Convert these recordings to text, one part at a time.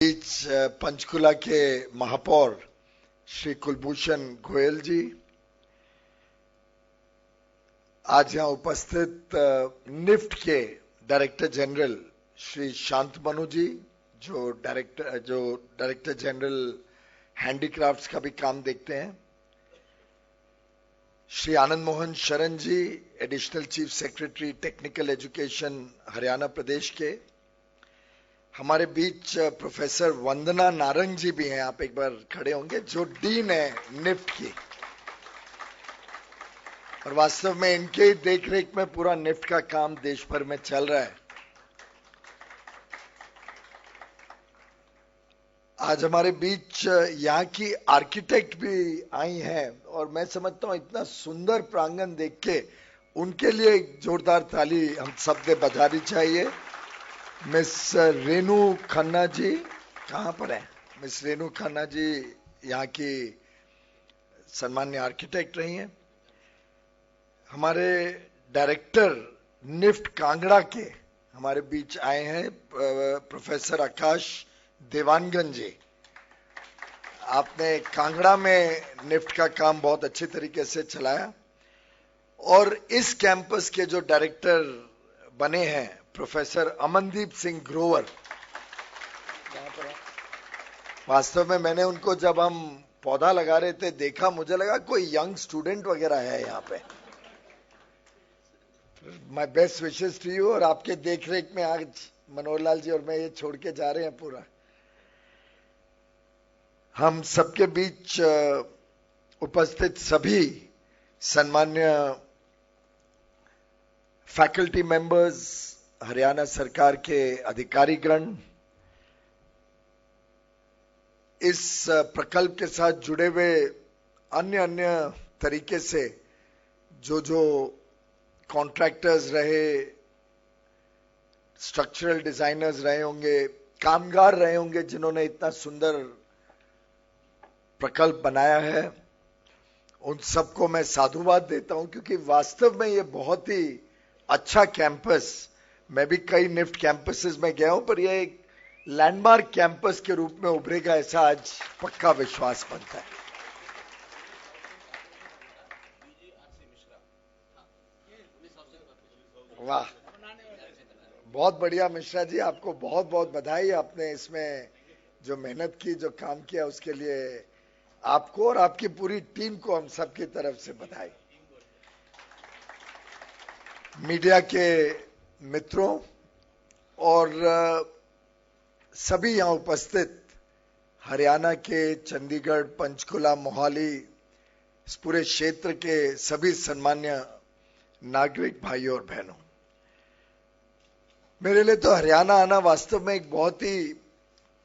बीच पंचकुला के महापौर श्री कुलभूषण गोयल जी, आज यहां उपस्थित निफ्ट के डायरेक्टर जनरल श्री शांतमनु जी, जो डायरेक्टर जनरल हैंडीक्राफ्ट्स का भी काम देखते हैं, Shri Anand Mohan Sharan ji, additional chief secretary technical education Haryana प्रदेश के, हमारे बीच प्रोफेसर वंदना नारंग जी भी हैं, आप एक बार खड़े होंगे, जो डीन है निफ्ट की, और वास्तव में इनके देखरेख में पूरा निफ्ट का काम देश भर में चल रहा है। आज हमारे बीच यहाँ की आर्किटेक्ट भी आई हैं, और मैं समझता हूं इतना सुंदर प्रांगण देख के उनके लिए एक जोरदार ताली हम सबने बजानी चाहिए। मिस रेनू खन्ना जी कहां पर हैं? मिस रेनू खन्ना जी यहाँ की सम्मान्य आर्किटेक्ट रही हैं। हमारे डायरेक्टर निफ्ट कांगड़ा के हमारे बीच आए हैं प्रोफेसर आकाश देवानगन जी। आपने कांगड़ा में निफ्ट का काम बहुत अच्छे तरीके से चलाया, और इस कैंपस के जो डायरेक्टर बने हैं प्रोफेसर अमनदीप सिंह ग्रोवर, वास्तव में मैंने उनको जब हम पौधा लगा रहे थे देखा, मुझे लगा कोई यंग स्टूडेंट वगैरह है यहाँ पे। My best wishes to you, और आपके देखरेख में आज मनोहर लाल जी और मैं ये छोड़ के जा रहे हैं पूरा। हम सबके बीच उपस्थित सभी सम्मान्य फैकल्टी मेंबर्स, हरियाणा सरकार के अधिकारीगण, इस प्रकल्प के साथ जुड़े हुए अन्य तरीके से जो कॉन्ट्रैक्टर्स रहे, स्ट्रक्चरल डिजाइनर्स रहे होंगे, कामगार रहे होंगे जिन्होंने इतना सुंदर प्रकल्प बनाया है, उन सबको मैं साधुवाद देता हूं, क्योंकि वास्तव में ये बहुत ही अच्छा कैंपस, मैं भी कई निफ्ट कैंपसेस में गया हूं, पर यह एक लैंडमार्क कैंपस के रूप में उभरेगा ऐसा आज पक्का विश्वास बनता है। वाह, बहुत बढ़िया मिश्रा जी, आपको बहुत बहुत बधाई। आपने इसमें जो मेहनत की, जो काम किया, उसके लिए आपको और आपकी पूरी टीम को हम सबकी तरफ से बधाई। मीडिया के मित्रों और सभी यहां उपस्थित हरियाणा के चंडीगढ़, पंचकुला, मोहाली, इस पूरे क्षेत्र के सभी सम्मान्य नागरिक भाइयों और बहनों, मेरे लिए तो हरियाणा आना वास्तव में एक बहुत ही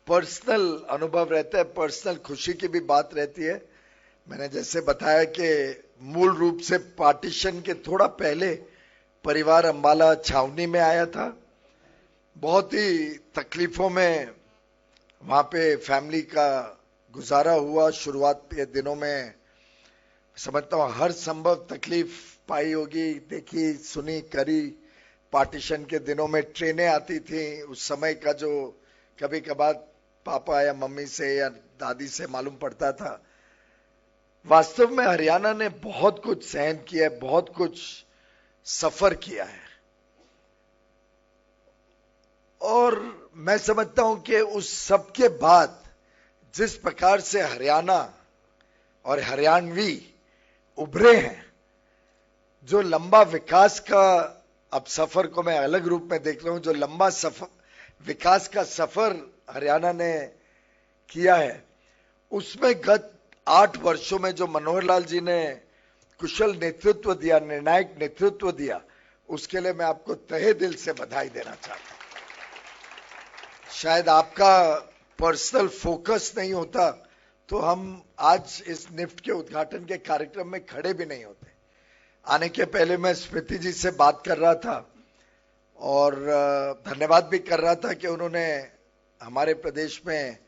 पर्सनल अनुभव रहता है, पर्सनल खुशी की भी बात रहती है। मैंने जैसे बताया कि मूल रूप से पार्टीशन के थोड़ा पहले परिवार अंबाला छावनी में आया था, बहुत ही तकलीफों में वहां पे फैमिली का गुजारा हुआ। शुरुआत के दिनों में समझता हूं हर संभव तकलीफ पाई होगी, देखी, सुनी, करी। पार्टीशन के दिनों में ट्रेनें आती थी, उस समय का जो कभी कभार पापा या मम्मी से या दादी से मालूम पड़ता था। वास्तव में हरियाणा ने बहुत कुछ सहन किया है, बहुत कुछ सफर किया है, और मैं समझता हूं कि उस सब के बाद जिस प्रकार से हरियाणा और हरियाणवी उभरे हैं, जो लंबा विकास का, अब सफर को मैं अलग रूप में देख रहा हूं, जो लंबा सफर, विकास का सफर हरियाणा ने किया है, उसमें गत 8 वर्षों में जो मनोहर लाल जी ने कुशल नेतृत्व दिया, निर्णायक नेतृत्व दिया, उसके लिए मैं आपको तहे दिल से बधाई देना चाहता हूं। शायद आपका पर्सनल फोकस नहीं होता तो हम आज इस निफ्ट के उद्घाटन के कार्यक्रम में खड़े भी नहीं होते। आने के पहले मैं स्मृति जी से बात कर रहा था और धन्यवाद भी कर रहा था कि उन्होंने हमारे प्रदेश में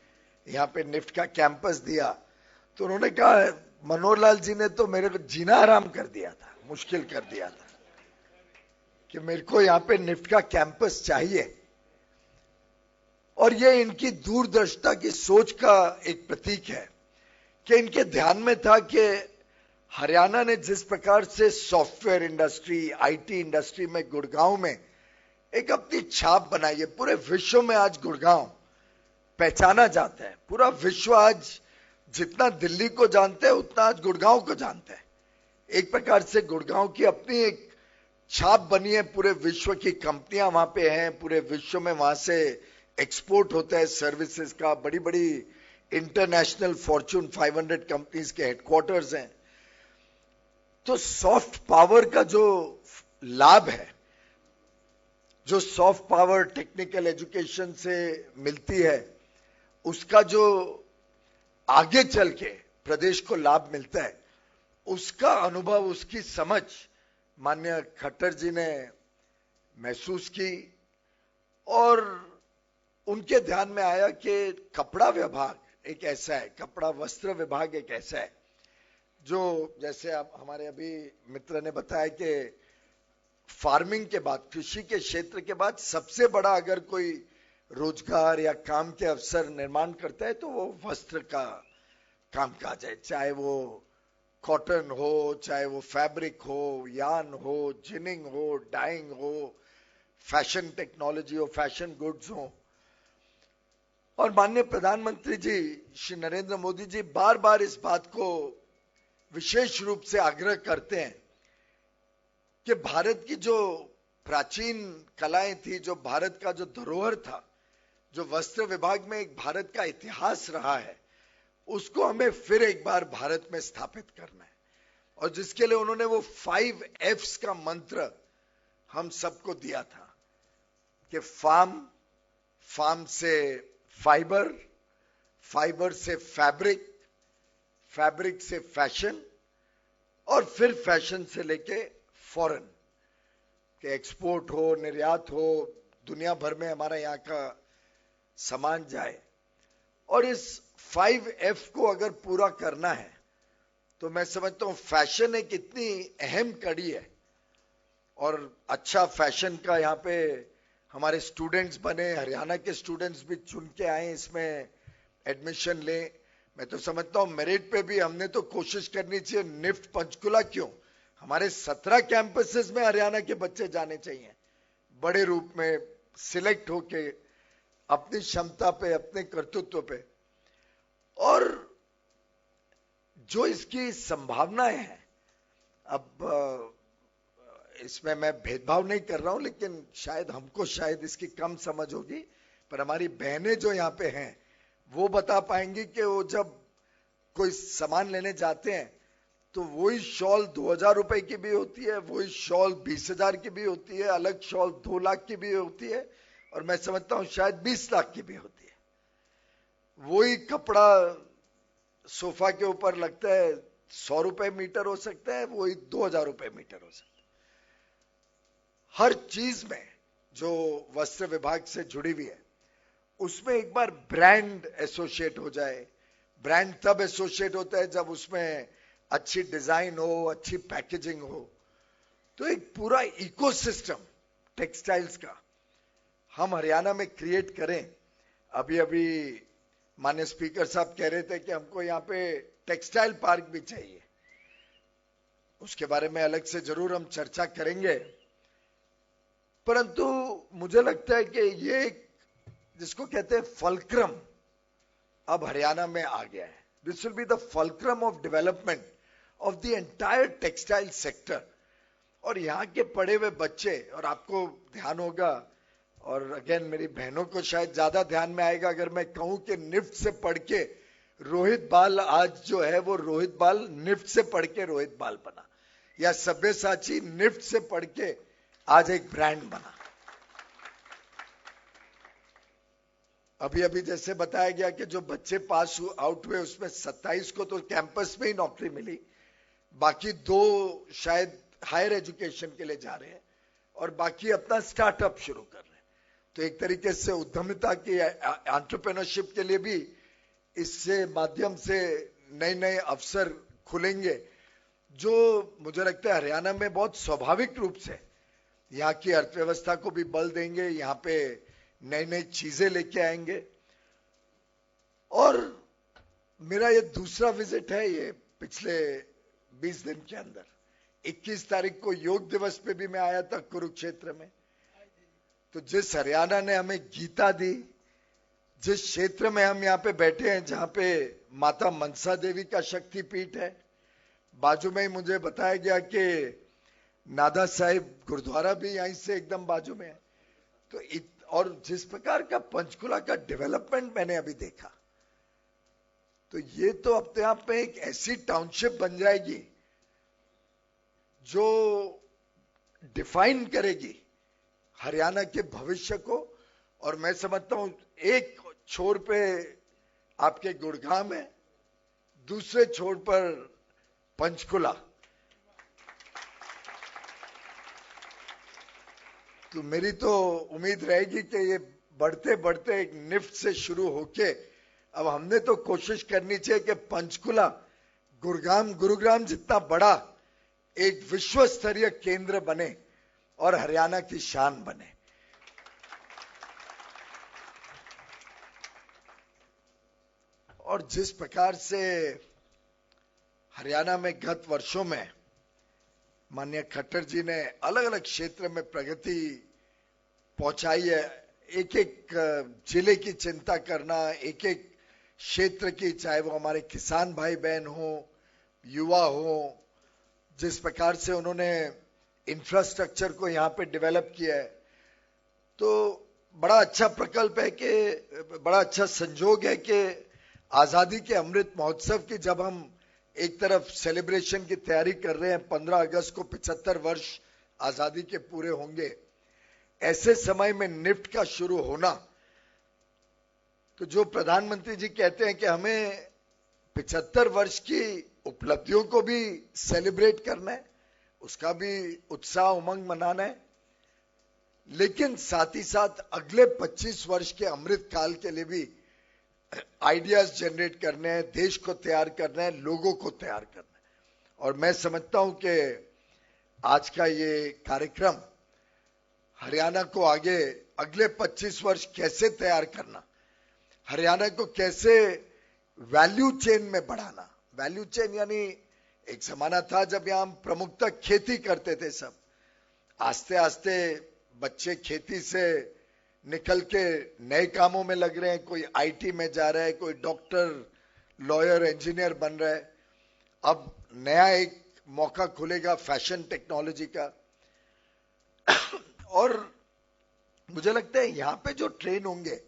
यहाँ पे निफ्ट का कैंपस दिया, तो उन्होंने कहा मनोहर लाल जी ने तो मेरे को जीना आराम कर दिया था, मुश्किल कर दिया था कि मेरे को यहाँ पे निफ्ट का कैंपस चाहिए। और ये इनकी दूरदर्शिता की सोच का एक प्रतीक है कि इनके ध्यान में था कि हरियाणा ने जिस प्रकार से सॉफ्टवेयर इंडस्ट्री, आईटी इंडस्ट्री में गुड़गांव में एक अपनी छाप बनाई है, पूरे विश्व में आज गुड़गांव पहचाना जाता है। पूरा विश्व आज जितना दिल्ली को जानते हैं उतना आज गुड़गांव को जानता है। एक प्रकार से गुड़गांव की अपनी एक छाप बनी है, पूरे विश्व की कंपनियां वहां पे हैं, पूरे विश्व में वहां से एक्सपोर्ट होता है सर्विसेज का। बड़ी बड़ी इंटरनेशनल फॉर्च्यून 500 कंपनीज के हेडक्वार्टर्स हैं। तो सॉफ्ट पावर का जो लाभ है, जो सॉफ्ट पावर टेक्निकल एजुकेशन से मिलती है, उसका जो आगे चल के प्रदेश को लाभ मिलता है, उसका अनुभव, उसकी समझ माननीय खट्टर जी ने महसूस की। और उनके ध्यान में आया कि कपड़ा विभाग एक ऐसा है, कपड़ा वस्त्र विभाग एक ऐसा है जो, जैसे आप हमारे अभी मित्र ने बताया कि फार्मिंग के बाद, कृषि के क्षेत्र के बाद सबसे बड़ा अगर कोई रोजगार या काम के अवसर निर्माण करता है तो वो वस्त्र का कामकाज है। चाहे वो कॉटन हो, चाहे वो फैब्रिक हो, यान हो, जिनिंग हो, डाइंग हो, फैशन टेक्नोलॉजी हो, फैशन गुड्स हो। और माननीय प्रधानमंत्री जी श्री नरेंद्र मोदी जी बार बार इस बात को विशेष रूप से आग्रह करते हैं कि भारत की जो प्राचीन कलाएं थी, जो भारत का जो धरोहर था, जो वस्त्र विभाग में एक भारत का इतिहास रहा है, उसको हमें फिर एक बार भारत में स्थापित करना है। और जिसके लिए उन्होंने वो 5 F's का मंत्र हम सबको दिया था कि फार्म से फाइबर, फाइबर से फैब्रिक, फैब्रिक से फैशन, और फिर फैशन से लेके फॉरेन, कि एक्सपोर्ट हो, निर्यात हो, दुनिया भर में हमारा यहाँ का सामान जाए। और इस 5F को अगर पूरा करना है तो मैं समझता हूं फैशन एक इतनी अहम कड़ी है। और अच्छा फैशन का यहाँ पे हमारे स्टूडेंट्स बने, हरियाणा के स्टूडेंट्स भी चुन के आए, इसमें एडमिशन ले। मैं तो समझता हूं मेरिट पे भी हमने तो कोशिश करनी चाहिए। निफ्ट पंचकुला क्यों, हमारे 17 कैंपसेस में हरियाणा के बच्चे जाने चाहिए, बड़े रूप में सिलेक्ट होके अपनी क्षमता पे, अपने कर्तृत्व पे। और जो इसकी संभावनाएं हैं, अब इसमें मैं भेदभाव नहीं कर रहा हूं, लेकिन शायद हमको शायद इसकी कम समझ होगी, पर हमारी बहनें जो यहाँ पे हैं वो बता पाएंगी कि वो जब कोई सामान लेने जाते हैं तो वही शॉल 2000 रुपए की भी होती है, वही शॉल 20,000 की भी होती है, अलग शॉल 2 लाख की भी होती है, और मैं समझता हूं शायद 20 लाख की भी होती है। वही कपड़ा सोफा के ऊपर लगता है 100 रुपए मीटर हो सकता है, वही 2000 रुपए मीटर हो सकता है। हर चीज में जो वस्त्र विभाग से जुड़ी हुई है उसमें एक बार ब्रांड एसोसिएट हो जाए। ब्रांड तब एसोसिएट होता है जब उसमें अच्छी डिजाइन हो, अच्छी पैकेजिंग हो। तो एक पूरा इकोसिस्टम टेक्सटाइल्स का हम हरियाणा में क्रिएट करें। अभी अभी माननीय स्पीकर साहब कह रहे थे कि हमको यहाँ पे टेक्सटाइल पार्क भी चाहिए, उसके बारे में अलग से जरूर हम चर्चा करेंगे। परंतु मुझे लगता है कि ये एक जिसको कहते हैं फलक्रम अब हरियाणा में आ गया है। This will be the fulcrum of development of the entire textile sector. और यहाँ के पढ़े हुए बच्चे, और आपको ध्यान होगा, और अगेन मेरी बहनों को शायद ज्यादा ध्यान में आएगा अगर मैं कहूं कि निफ्ट से पढ़ के रोहित बाल आज जो है वो रोहित बाल निफ्ट से पढ़ के रोहित बाल बना, या सब्यसाची निफ्ट से पढ़ के आज एक ब्रांड बना। अभी अभी जैसे बताया गया कि जो बच्चे पास आउट हुए उसमें 27 को तो कैंपस में ही नौकरी मिली, बाकी 2 शायद हायर एजुकेशन के लिए जा रहे हैं और बाकी अपना स्टार्टअप शुरू कर रहे हैं। तो एक तरीके से उद्यमिता की, एंटरप्रेन्योरशिप के लिए भी इससे माध्यम से नए नए अवसर खुलेंगे, जो मुझे लगता है हरियाणा में बहुत स्वाभाविक रूप से यहाँ की अर्थव्यवस्था को भी बल देंगे। यहाँ पे नई नई चीजें लेके आएंगे। और मेरा ये दूसरा विजिट है ये पिछले 20 दिन के अंदर। 21 तारीख को योग दिवस पे भी मैं आया था कुरुक्षेत्र में। तो जिस हरियाणा ने हमें गीता दी, जिस क्षेत्र में हम यहाँ पे बैठे हैं जहां पे माता मनसा देवी का शक्तिपीठ है, बाजू में ही मुझे बताया गया कि नादा साहिब गुरुद्वारा भी यहीं से एकदम बाजू में है। तो और जिस प्रकार का पंचकुला का डेवलपमेंट मैंने अभी देखा, तो ये तो अपने आप में एक ऐसी टाउनशिप बन जाएगी जो डिफाइन करेगी हरियाणा के भविष्य को। और मैं समझता हूं एक छोर पे आपके गुड़गांव है, दूसरे छोर पर पंचकुला। तो मेरी तो उम्मीद रहेगी कि ये बढ़ते बढ़ते एक निफ्ट से शुरू होके अब हमने तो कोशिश करनी चाहिए कि पंचकुला गुरुग्राम जितना बड़ा एक विश्व स्तरीय केंद्र बने और हरियाणा की शान बने। और जिस प्रकार से हरियाणा में गत वर्षों में माननीय खट्टर जी ने अलग अलग क्षेत्र में प्रगति पहुंचाई है, एक एक जिले की चिंता करना, एक एक क्षेत्र की, चाहे वो हमारे किसान भाई बहन हो, युवा हो, जिस प्रकार से उन्होंने इंफ्रास्ट्रक्चर को यहाँ पे डेवलप किया है, तो बड़ा अच्छा प्रकल्प है कि बड़ा अच्छा संजोग है कि आजादी के अमृत महोत्सव की जब हम एक तरफ सेलिब्रेशन की तैयारी कर रहे हैं, 15 अगस्त को 75 वर्ष आजादी के पूरे होंगे, ऐसे समय में निफ्ट का शुरू होना, तो जो प्रधानमंत्री जी कहते हैं कि हमें 75 वर्ष की उपलब्धियों को भी सेलिब्रेट करना है, उसका भी उत्साह उमंग मनाना है, लेकिन साथ ही साथ अगले 25 वर्ष के अमृत काल के लिए भी आइडियाज जनरेट करने हैं, देश को तैयार करना है, लोगों को तैयार करना है। और मैं समझता हूं कि आज का ये कार्यक्रम हरियाणा को आगे अगले 25 वर्ष कैसे तैयार करना, हरियाणा को कैसे वैल्यू चेन में बढ़ाना। वैल्यू चेन यानी एक जमाना था जब यहां हम प्रमुखतः खेती करते थे, सब आस्ते आस्ते बच्चे खेती से निकल के नए कामों में लग रहे हैं, कोई आईटी में जा रहा है, कोई डॉक्टर, लॉयर, इंजीनियर बन रहा है। अब नया एक मौका खुलेगा फैशन टेक्नोलॉजी का। और मुझे लगता है यहां पे जो ट्रेन होंगे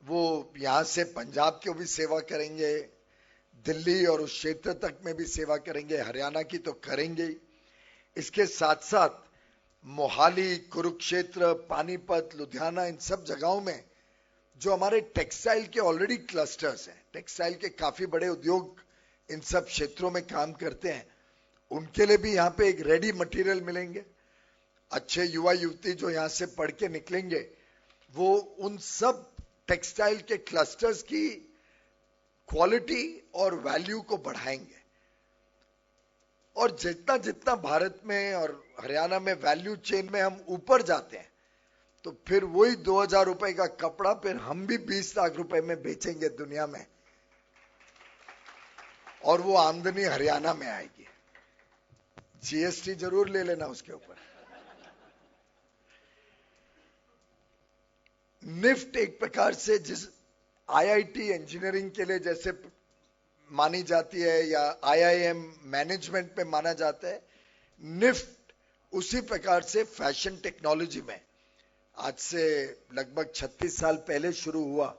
वो यहां से पंजाब की भी सेवा करेंगे, दिल्ली और उस क्षेत्र तक में भी सेवा करेंगे, हरियाणा की तो करेंगे ही। इसके साथ साथ मोहाली, कुरुक्षेत्र, पानीपत, लुधियाना, इन सब जगहों में जो हमारे टेक्सटाइल के ऑलरेडी क्लस्टर्स हैं, टेक्सटाइल के काफी बड़े उद्योग इन सब क्षेत्रों में काम करते हैं, उनके लिए भी यहाँ पे एक रेडी मटेरियल मिलेंगे। अच्छे युवा युवती जो यहाँ से पढ़ के निकलेंगे वो उन सब टेक्सटाइल के क्लस्टर्स की क्वालिटी और वैल्यू को बढ़ाएंगे। और जितना जितना भारत में और हरियाणा में वैल्यू चेन में हम ऊपर जाते हैं, तो फिर वही 2000 रुपए का कपड़ा फिर हम भी 20 लाख रुपए में बेचेंगे दुनिया में, और वो आमदनी हरियाणा में आएगी। जीएसटी जरूर ले लेना उसके ऊपर। निफ्ट एक प्रकार से जिस आईआईटी इंजीनियरिंग के लिए जैसे मानी जाती है या आईआईएम मैनेजमेंट में माना जाता है, निफ्ट उसी प्रकार से फैशन टेक्नोलॉजी में आज से लगभग 36 साल पहले शुरू हुआ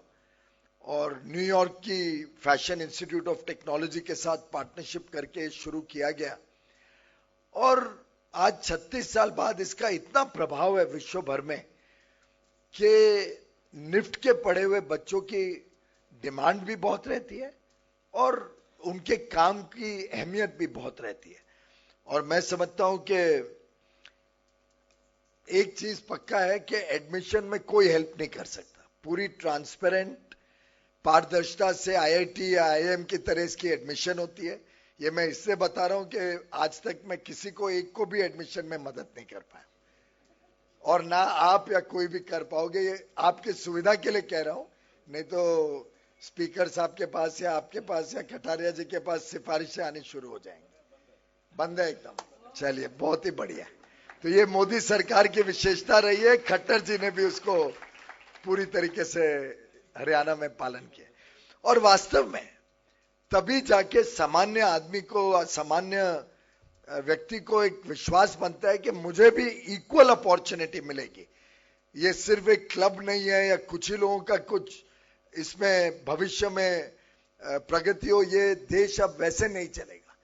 और न्यूयॉर्क की फैशन इंस्टीट्यूट ऑफ टेक्नोलॉजी के साथ पार्टनरशिप करके शुरू किया गया। और आज 36 साल बाद इसका इतना प्रभाव है विश्व भर में कि निफ्ट के पढ़े हुए बच्चों की डिमांड भी बहुत रहती है और उनके काम की अहमियत भी बहुत रहती है। और मैं समझता हूं कि एक चीज पक्का है कि एडमिशन में कोई हेल्प नहीं कर सकता। पूरी ट्रांसपेरेंट पारदर्शिता से आईआईटी या आईआईएम की तरह इसकी एडमिशन होती है। ये मैं इसलिए बता रहा हूं कि आज तक मैं किसी को एक को भी एडमिशन में मदद नहीं कर पाया। और ना आप या कोई भी कर पाओगे। ये आपकी सुविधा के लिए कह रहा हूं, नहीं तो स्पीकर साहब के पास या आपके पास या कटारिया जी के पास सिफारिशें आनी शुरू हो जाएंगी। बंद है एकदम। चलिए, बहुत ही बढ़िया। तो ये मोदी सरकार की विशेषता रही है। खट्टर जी ने भी उसको पूरी तरीके से हरियाणा में पालन किया, और वास्तव में तभी जाके सामान्य आदमी को, सामान्य व्यक्ति को एक विश्वास बनता है कि मुझे भी इक्वल अपॉर्चुनिटी मिलेगी। ये सिर्फ एक क्लब नहीं है या कुछ ही लोगों का कुछ इसमें भविष्य में प्रगति हो। ये देश अब वैसे नहीं चलेगा।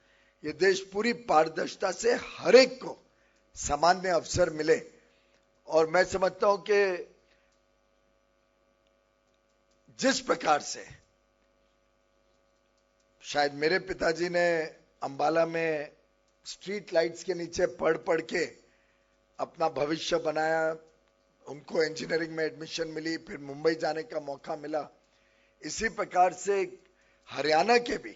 ये देश पूरी पारदर्शिता से हर एक को सामान्य अवसर मिले। और मैं समझता हूं कि जिस प्रकार से शायद मेरे पिताजी ने अंबाला में स्ट्रीट लाइट्स के नीचे पढ़ के अपना भविष्य बनाया, उनको इंजीनियरिंग में एडमिशन मिली, फिर मुंबई जाने का मौका मिला। इसी प्रकार से हरियाणा के भी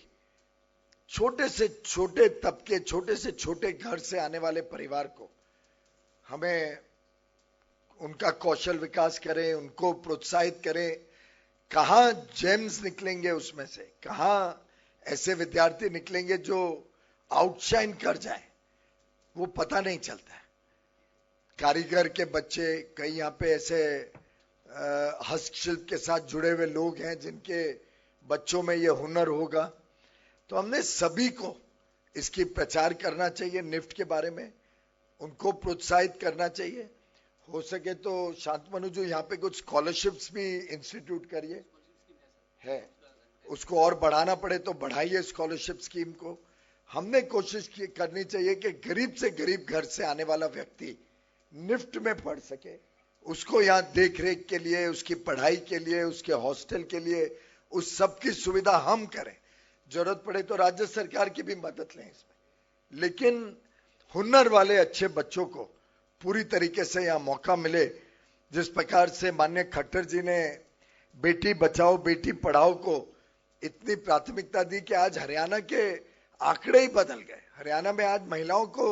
छोटे से छोटे तबके, छोटे से छोटे घर से आने वाले परिवार को हमें उनका कौशल विकास करें, उनको प्रोत्साहित करें। कहां जेम्स निकलेंगे उसमें से, कहां ऐसे विद्यार्थी निकलेंगे जो आउटशाइन कर जाए, वो पता नहीं चलता है। कारीगर के बच्चे, कई यहाँ पे ऐसे हस्तशिल्प के साथ जुड़े हुए लोग हैं जिनके बच्चों में ये हुनर होगा। तो हमने सभी को इसकी प्रचार करना चाहिए, निफ्ट के बारे में उनको प्रोत्साहित करना चाहिए। हो सके तो शांतमनु जी यहाँ पे कुछ स्कॉलरशिप्स भी इंस्टीट्यूट करिए, है उसको और बढ़ाना पड़े तो बढ़ाइए स्कॉलरशिप स्कीम को। हमने कोशिश करनी चाहिए कि गरीब से गरीब घर से आने वाला व्यक्ति निफ्ट में पढ़ सके, उसको यहाँ देख रेख के लिए, उसकी पढ़ाई के लिए, उसके हॉस्टल के लिए, उस सब की सुविधा हम करें। जरूरत पड़े तो राज्य सरकार की भी मदद लें इसमें, लेकिन हुनर वाले अच्छे बच्चों को पूरी तरीके से यहाँ मौका मिले। जिस प्रकार से माननीय खट्टर जी ने बेटी बचाओ बेटी पढ़ाओ को इतनी प्राथमिकता दी कि आज हरियाणा के आंकड़े ही बदल गए। हरियाणा में आज महिलाओं को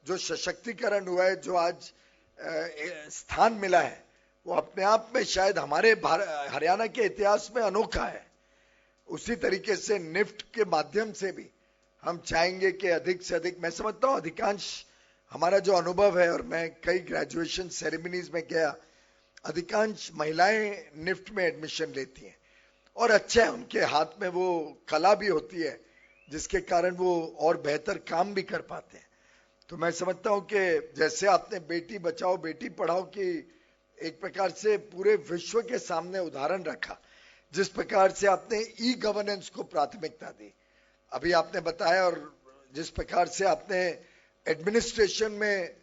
जो सशक्तिकरण हुआ है, जो आज स्थान मिला है, वो अपने आप में शायद हमारे हरियाणा के इतिहास में अनोखा है। उसी तरीके से निफ्ट के माध्यम से भी हम चाहेंगे कि अधिक से अधिक, मैं समझता हूं अधिकांश हमारा जो अनुभव है, और मैं कई ग्रेजुएशन सेरेमनीज में गया, अधिकांश महिलाएं निफ्ट में एडमिशन लेती हैं और अच्छा है, उनके हाथ में वो कला भी होती है जिसके कारण वो और बेहतर काम भी कर पाते हैं। तो मैं समझता हूं कि जैसे आपने बेटी बचाओ बेटी पढ़ाओ की एक प्रकार से पूरे विश्व के सामने उदाहरण रखा, जिस प्रकार से आपने ई गवर्नेंस को प्राथमिकता दी, अभी आपने बताया, और जिस प्रकार से आपने एडमिनिस्ट्रेशन में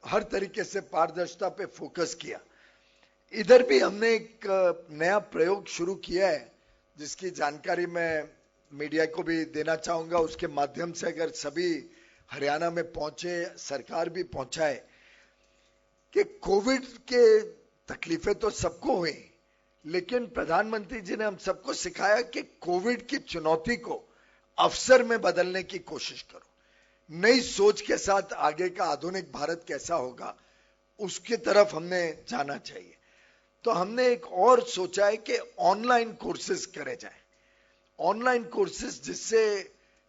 हर तरीके से पारदर्शिता पे फोकस किया, इधर भी हमने एक नया प्रयोग शुरू किया है जिसकी जानकारी मैं मीडिया को भी देना चाहूंगा। उसके माध्यम से अगर सभी हरियाणा में पहुंचे, सरकार भी पहुंचाए, कि कोविड के तकलीफें तो सबको हुई, लेकिन प्रधानमंत्री जी ने हम सबको सिखाया कि कोविड की चुनौती को अवसर में बदलने की कोशिश करो, नई सोच के साथ आगे का आधुनिक भारत कैसा होगा उसकी तरफ हमने जाना चाहिए। तो हमने एक और सोचा है कि ऑनलाइन कोर्सेज करे जाए, ऑनलाइन कोर्सेज जिससे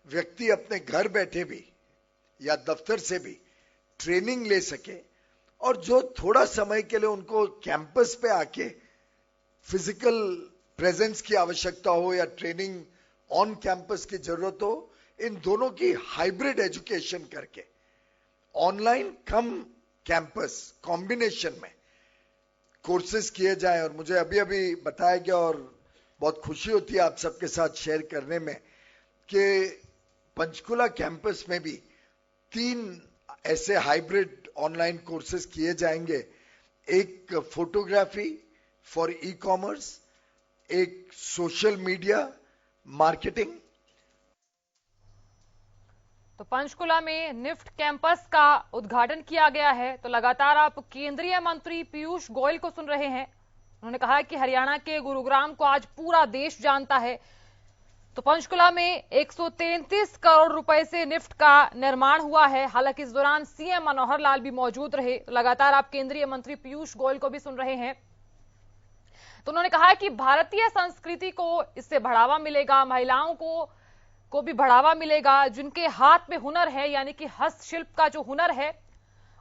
व्यक्ति अपने घर बैठे भी या दफ्तर से भी ट्रेनिंग ले सके, और जो थोड़ा समय के लिए उनको कैंपस पे आके फिजिकल प्रेजेंस की आवश्यकता हो या ट्रेनिंग ऑन कैंपस की जरूरत हो, इन दोनों की हाइब्रिड एजुकेशन करके ऑनलाइन कम कैंपस कॉम्बिनेशन में कोर्सेज किए जाए। और मुझे अभी अभी बताया गया और बहुत खुशी होती है आप सबके साथ शेयर करने में कि पंचकुला कैंपस में भी 3 ऐसे हाइब्रिड ऑनलाइन कोर्सेज किए जाएंगे। एक फोटोग्राफी फॉर ई कॉमर्स, एक सोशल मीडिया मार्केटिंग। तो पंचकुला में निफ्ट कैंपस का उद्घाटन किया गया है। तो लगातार आप केंद्रीय मंत्री पीयूष गोयल को सुन रहे हैं। उन्होंने कहा कि हरियाणा के गुरुग्राम को आज पूरा देश जानता है। तो पंचकुला में 133 करोड़ रुपए से निफ्ट का निर्माण हुआ है। हालांकि इस दौरान सीएम मनोहर लाल भी मौजूद रहे। लगातार आप केंद्रीय मंत्री पीयूष गोयल को भी सुन रहे हैं। तो उन्होंने कहा कि भारतीय संस्कृति को इससे बढ़ावा मिलेगा, महिलाओं को भी बढ़ावा मिलेगा। जिनके हाथ में हुनर है, यानी कि हस्तशिल्प का जो हुनर है,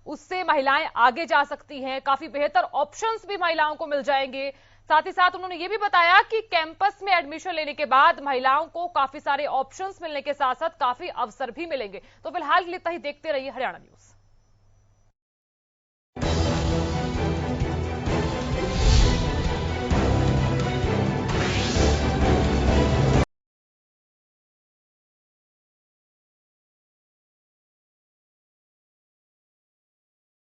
उससे महिलाएं आगे जा सकती हैं। काफी बेहतर ऑप्शंस भी महिलाओं को मिल जाएंगे। साथ ही साथ उन्होंने ये भी बताया कि कैंपस में एडमिशन लेने के बाद महिलाओं को काफी सारे ऑप्शंस मिलने के साथ साथ काफी अवसर भी मिलेंगे। तो फिलहाल के लिए इतना ही। देखते रहिए हरियाणा न्यूज।